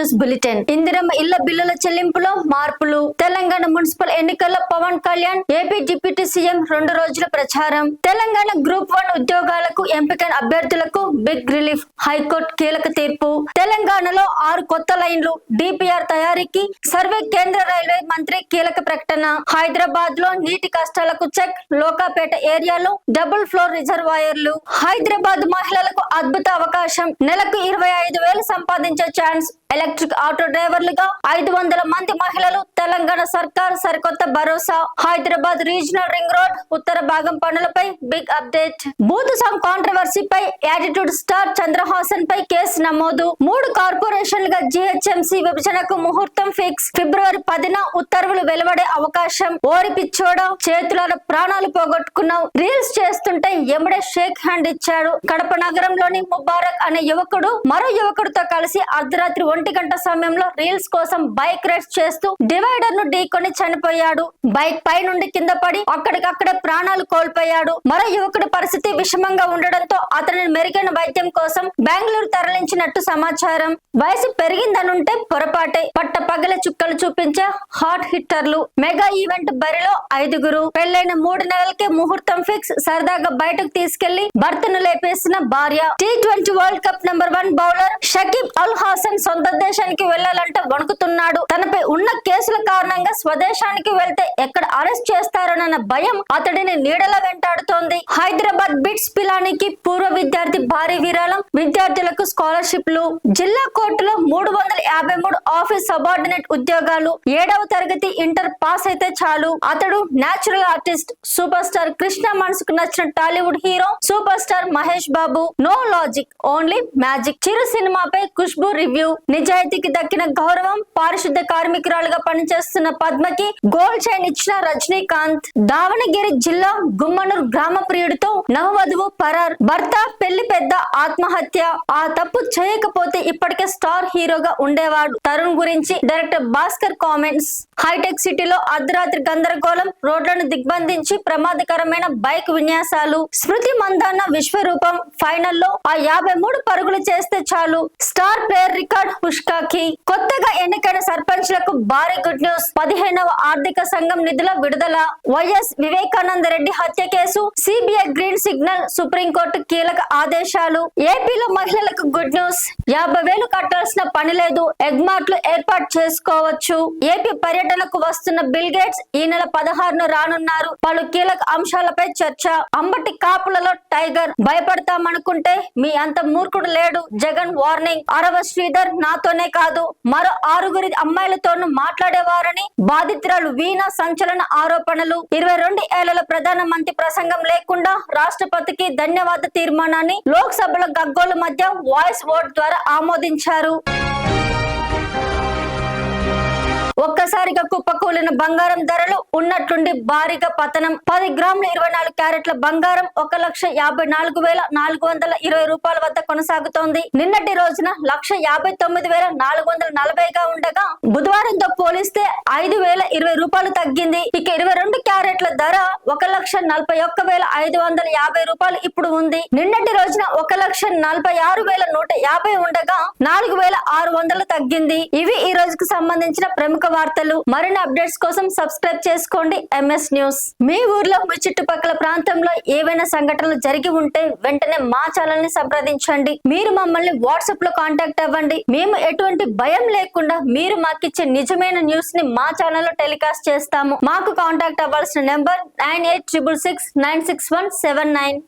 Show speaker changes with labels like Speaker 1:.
Speaker 1: News bulletin. Indiramma ఇళ్ల బిల్లుల చెల్లింపులో మార్పులు. తెలంగాణ మున్సిపల్ ఎన్నికల్లో Pawan Kalyan AP deputy CM 2 రోజుల ప్రచారం. తెలంగాణ గ్రూప్ 1 ఉద్యోగాలకు ఎంపికైన అభ్యర్థులకు బిగ్ రిలీఫ్. హైకోర్టు కీలక తీర్పు. తెలంగాణలో 6 కొత్త లైన్లు. డిపిఆర్ తయారీకి సర్వే. కేంద్ర రైల్వే మంత్రి కీలక ప్రకటన. హైదరాబాద్ లో నీటి కష్టాలకు చెక్. లోకాపేట ఏరియాలో డబుల్ ఫ్లోర్ రిజర్వాయర్లు. హైదరాబాద్ మహిళలకు అద్భుత అవకాశం. నెలకు 25,000 సంపాదించే ఛాన్స్. ఎలక్ట్రిక్ ఆటో డ్రైవర్లుగా 500 మంది మహిళలు. తెలంగాణ సర్కార్ సరికొత్త భరోసా. హైదరాబాద్ రీజనల్ రింగ్ రోడ్ ఉత్తర భాగం పనులపై బిగ్ అప్డేట్. బూత్ సాంగ్ కాంట్రవర్సీపై యాటిట్యూడ్ స్టార్ చంద్రహాసన్ పై కేసు నమోదు. 3 కార్పొరేషన్లుగా జీహెచ్ఎంసీ విభజనకు ముహూర్తం ఫిక్స్. ఫిబ్రవరి 10న ఉత్తర్వులు వెలువడే అవకాశం. ఓరి పిచ్చోడా, చేతుల ప్రాణాలు పోగొట్టుకున్నావు. రీల్స్ చేస్తుంటే ఎమ్మడే షేక్ హ్యాండ్ ఇచ్చాడు. కడప నగరంలోని ముబారక్ అనే యువకుడు మరో యువకుడితో కలిసి అర్ధరాత్రి 1 గంట సమయంలో రీల్స్ కోసం బైక్ రైడ్స్ చేస్తూ డివైడర్ ను ఢీకొని చనిపోయాడు. బైక్ పై నుండి కింద పడి అక్కడికక్కడే ప్రాణాలు కోల్పోయాడు. మరో యువకుడి పరిస్థితి విషమంగా ఉండడంతో అతనిని మెరుగైన వైద్యం కోసం బెంగళూరు తరలించినట్టు సమాచారం. వయసు పెరిగిందనుంటే పొరపాటే. పట్ట పగల చుక్కలు చూపించే హాట్ హిట్టర్లు. మెగా ఈవెంట్ బరిలో 5. పెళ్లైన 3 నెలలకే ముహూర్తం ఫిక్స్. సరదాగా బయటకు తీసుకెళ్లి భర్తను లేపేసిన భార్య. T20 world cup number 1 bowler Shakib Al Hasan సొంత దేశానికి వెళ్లాలంటే వణుకుతున్నాడు. తనపై ఉన్న కేసుల కారణంగా స్వదేశానికి వెళ్తే ఎక్కడ అరెస్ట్ చేస్తారోనన్న భయం అతడిని నీడలా వెంటాడుతోంది. హైదరాబాద్ బిట్స్ పిలానికి పూర్వ విద్యార్థి భారీ విరాళం. విద్యార్థులకు స్కాలర్షిప్లు. జిల్లా కోర్టులో 353 ఆఫీస్ సబార్డినేట్ ఉద్యోగాలు. 7వ తరగతి ఇంటర్ పాస్ అయితే చాలు. అతడు natural artist. Super star Krishna మనసుకు నచ్చిన Tollywood hero super star Mahesh Babu. No logic, only magic. Chiru సినిమాపై ఖుష్బూ రివ్యూ. నిజాయితీకి దక్కిన గౌరవం. పారిశుద్ధ కార్మికురాలుగా పనిచేస్తున్న పద్మకి గోల్డ్ చైన్ ఇచ్చిన రజనీకాంత్. దావణగిరి జిల్లా గుమ్మనూరు గ్రామ ప్రియుడితో నవవధువు పరార్. భర్త పెళ్లి పెద్ద ఆత్మహత్య. ఆ తప్పు చేయకపోతే ఇప్పటికే స్టార్ హీరోగా ఉండేవాడు. తరుణ్ గురించి డైరెక్టర్ భాస్కర్ కామెంట్స్. హైటెక్ సిటీలో అర్ధరాత్రి గందరగోళం. రోడ్లను దిగ్బంధించి ప్రమాదకరమైన బైక్ విన్యాసాలు. స్మృతి మందాన విశ్వరూపం. ఫైనల్లో ఆ 53 పరుగులు చేస్తే చాలు. స్టార్ ప్లేయర్ రికార్డ్ హుష్కాకి. కొత్తగా ఎన్నికైన సర్పంచ్లకు భారీ గుడ్ న్యూస్. 15వ ఆర్థిక సంఘం నిధుల విడుదల. వైఎస్ వివేకానంద రెడ్డి హత్య case. CBI green signal. Supreme court కీలక ఆదేశాలు. ఏపీలో మహిళలకు గుడ్ న్యూస్. 50,000 కట్టాల్సిన పని లేదు. ఎగ్మార్ట్లు ఏర్పాటు చేసుకోవచ్చు. ఏపీ పర్యటనకు వస్తున్న బిల్ గేట్స్ ఈ నెల 16న రానున్నారు. పలు కీలక అంశాలపై చర్చ. అంబటి కాపులలో టైగర్. భయపడతామనుకుంటే మీ అంత మూర్ఖుడు లేడు. జగన్ వార్నింగ్. అరవ శ్రీధర్ నాతోనే కాదు మరో 6 అమ్మాయిలతోనూ మాట్లాడేవారని బాధితురాలు వీణ సంచలన ఆరోపణలు. 22 ఏళ్ల ప్రధానమంత్రి ప్రసంగం లేకుండా రాష్ట్రపతికి ధన్యవాద తీర్మానాన్ని లోక్సభలో గగ్గోలు మధ్య వాయిస్ ఓట్ ద్వారా ఆమోదించారు. ఒక్కసారిగా కుప్పకూలిన బంగారం ధరలు. ఉన్నట్టుండి భారీగా పతనం. 10 గ్రాముల 24 క్యారెట్ల బంగారం 1,54,420 రూపాయల వద్ద కొనసాగుతోంది. నిన్నటి రోజున 1,59,440గా ఉండగా బుధవారంతో పోలిస్తే 5,020 రూపాయలు తగ్గింది. ఇక 22 క్యారెట్ల ధర 1,41,550 రూపాయలు ఇప్పుడు ఉంది. నిన్నటి రోజున 1,46,150 ఉండగా 4,600 తగ్గింది. ఇవి ఈ రోజుకు సంబంధించిన ప్రముఖ వార్తలు. మరిన్ని అప్డేట్స్ కోసం సబ్స్క్రైబ్ చేసుకోండి MS న్యూస్. మీ ఊర్లో మీ చుట్టుపక్కల ప్రాంతంలో ఏవైనా సంఘటనలు జరిగి ఉంటే వెంటనే మా ఛానల్ ని సంప్రదించండి. మీరు మమ్మల్ని వాట్సాప్ లో కాంటాక్ట్ అవ్వండి. మేము ఎటువంటి భయం లేకుండా మీరు మాకిచ్చే నిజమైన న్యూస్ ని మా ఛానల్ లో టెలికాస్ట్ చేస్తాము. మాకు కాంటాక్ట్ అవ్వాల్సిన నెంబర్ 9866696179.